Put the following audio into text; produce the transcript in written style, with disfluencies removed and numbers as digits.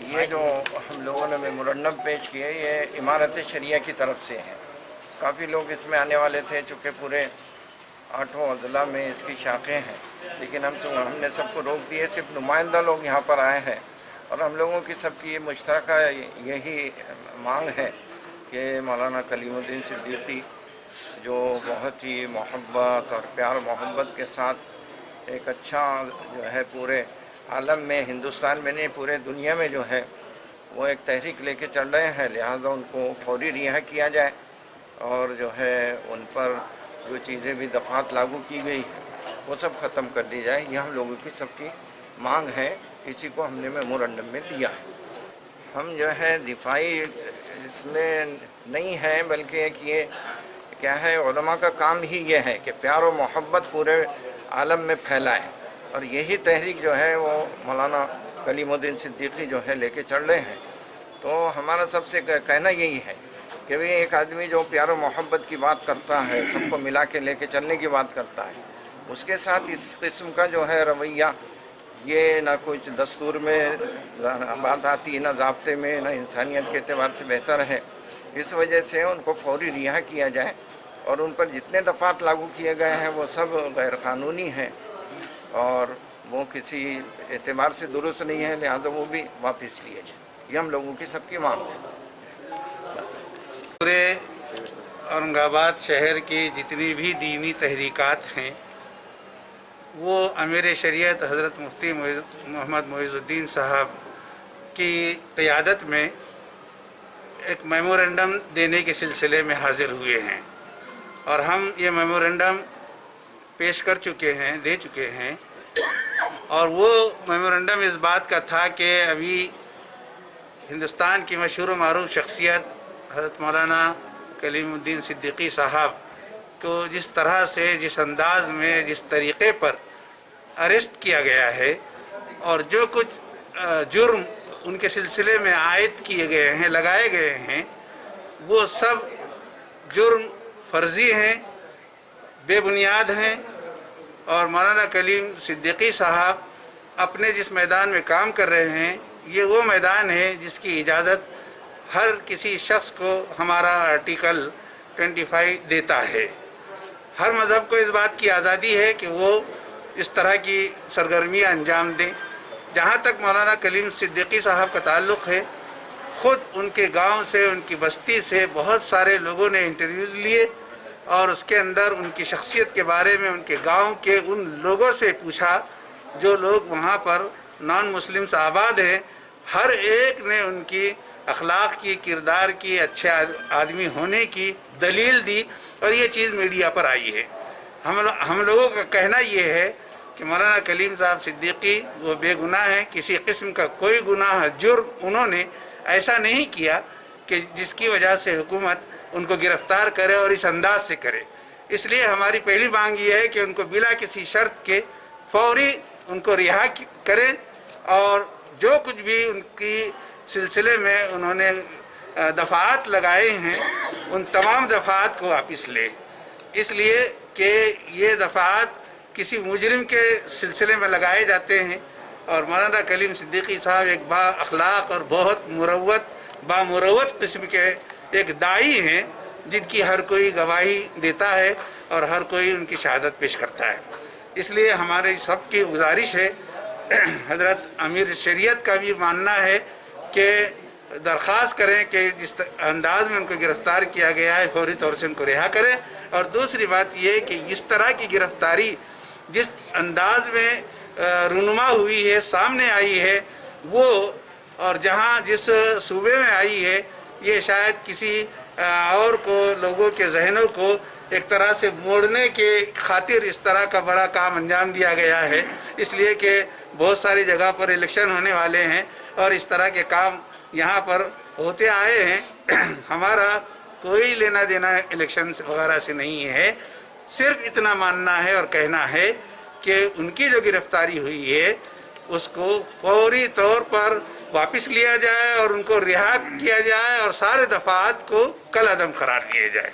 یہ جو ہم لوگوں نے میمورنڈم پیش کیے یہ امارت شریعہ کی طرف سے ہے. کافی لوگ اس میں آنے والے تھے چونکہ پورے 8 اضلاع میں اس کی شاخیں ہیں، لیکن ہم نے سب کو روک دیے. صرف نمائندہ لوگ یہاں پر آئے ہیں اور ہم لوگوں کی سب کی مشترکہ یہی مانگ ہے کہ مولانا کلیم الدین صدیقی جو بہت ہی محبت اور پیار محبت کے ساتھ ایک اچھا جو ہے پورے عالم میں، ہندوستان میں نہیں پورے دنیا میں جو ہے وہ ایک تحریک لے کے چل رہے ہیں، لہٰذا ان کو فوری رہا کیا جائے اور جو ہے ان پر جو چیزیں بھی دفعات لاگو کی گئی ہیں وہ سب ختم کر دی جائے. یہ ہم لوگوں کی سب کی مانگ ہے. اسی کو ہم نے میمورنڈم میں دیا ہے. ہم جو ہے دفاعی اس میں نہیں ہیں، بلکہ ایک یہ کیا ہے علماء کا کام ہی یہ ہے کہ پیار و محبت پورے عالم میں پھیلائے، اور یہی تحریک جو ہے وہ مولانا کلیم الدین صدیقی جو ہے لے کے چل رہے ہیں. تو ہمارا سب سے کہنا یہی ہے کہ بھی ایک آدمی جو پیار و محبت کی بات کرتا ہے، سب کو ملا کے لے کے چلنے کی بات کرتا ہے، اس کے ساتھ اس قسم کا جو ہے رویہ یہ نہ کچھ دستور میں بات آتی، نہ ضابطے میں، نہ انسانیت کے اعتبار سے بہتر ہے. اس وجہ سے ان کو فوری رہا کیا جائے اور ان پر جتنے دفعات لاگو کیے گئے ہیں وہ سب غیر قانونی ہیں اور وہ کسی اعتبار سے درست نہیں ہے، لہذا وہ بھی واپس لیے جائیں. یہ ہم لوگوں کی سب کی مانگ ہے. پورے اورنگ آباد شہر کی جتنی بھی دینی تحریکات ہیں وہ امیر شریعت حضرت مفتی محمد معیز الدین صاحب کی قیادت میں ایک میمورنڈم دینے کے سلسلے میں حاضر ہوئے ہیں، اور ہم یہ میمورنڈم پیش کر چکے ہیں، دے چکے ہیں. اور وہ میمورنڈم اس بات کا تھا کہ ابھی ہندوستان کی مشہور و معروف شخصیت حضرت مولانا کلیم الدین صدیقی صاحب کو جس طرح سے، جس انداز میں، جس طریقے پر اریسٹ کیا گیا ہے اور جو کچھ جرم ان کے سلسلے میں عائد کیے گئے ہیں، لگائے گئے ہیں، وہ سب جرم فرضی ہیں، بے بنیاد ہیں. اور مولانا کلیم صدیقی صاحب اپنے جس میدان میں کام کر رہے ہیں یہ وہ میدان ہے جس کی اجازت ہر کسی شخص کو ہمارا آرٹیکل 25 دیتا ہے. ہر مذہب کو اس بات کی آزادی ہے کہ وہ اس طرح کی سرگرمیاں انجام دیں. جہاں تک مولانا کلیم صدیقی صاحب کا تعلق ہے، خود ان کے گاؤں سے، ان کی بستی سے بہت سارے لوگوں نے انٹرویوز لیے اور اس کے اندر ان کی شخصیت کے بارے میں ان کے گاؤں کے ان لوگوں سے پوچھا جو لوگ وہاں پر نان مسلمس آباد ہیں. ہر ایک نے ان کی اخلاق کی، کردار کی، اچھے آدمی ہونے کی دلیل دی اور یہ چیز میڈیا پر آئی ہے. ہم لوگوں کا کہنا یہ ہے کہ مولانا کلیم صاحب صدیقی وہ بے گناہ ہیں. کسی قسم کا کوئی گناہ، جرم انہوں نے ایسا نہیں کیا کہ جس کی وجہ سے حکومت ان کو گرفتار کرے اور اس انداز سے کرے. اس لیے ہماری پہلی مانگ یہ ہے کہ ان کو بلا کسی شرط کے فوری ان کو رہا کریں اور جو کچھ بھی ان کی سلسلے میں انہوں نے دفعات لگائے ہیں ان تمام دفعات کو واپس لیں، اس لیے کہ یہ دفعات کسی مجرم کے سلسلے میں لگائے جاتے ہیں. اور مولانا کلیم صدیقی صاحب ایک با اخلاق اور بہت بامروت قسم کے ایک داعی ہیں جن کی ہر کوئی گواہی دیتا ہے اور ہر کوئی ان کی شہادت پیش کرتا ہے. اس لیے ہمارے سب کی گزارش ہے، حضرت امیر شریعت کا بھی ماننا ہے کہ درخواست کریں کہ جس انداز میں ان کو گرفتار کیا گیا ہے فوری طور سے ان کو رہا کریں. اور دوسری بات یہ کہ اس طرح کی گرفتاری جس انداز میں رونما ہوئی ہے، سامنے آئی ہے، وہ اور جہاں جس صوبے میں آئی ہے، یہ شاید کسی اور کو، لوگوں کے ذہنوں کو ایک طرح سے موڑنے کے خاطر اس طرح کا بڑا کام انجام دیا گیا ہے. اس لیے کہ بہت ساری جگہ پر الیکشن ہونے والے ہیں اور اس طرح کے کام یہاں پر ہوتے آئے ہیں. ہمارا کوئی لینا دینا الیکشن وغیرہ سے نہیں ہے، صرف اتنا ماننا ہے اور کہنا ہے کہ ان کی جو گرفتاری ہوئی ہے اس کو فوری طور پر واپس لیا جائے اور ان کو رہا کیا جائے اور سارے دفعات کو کالعدم قرار دیے جائے.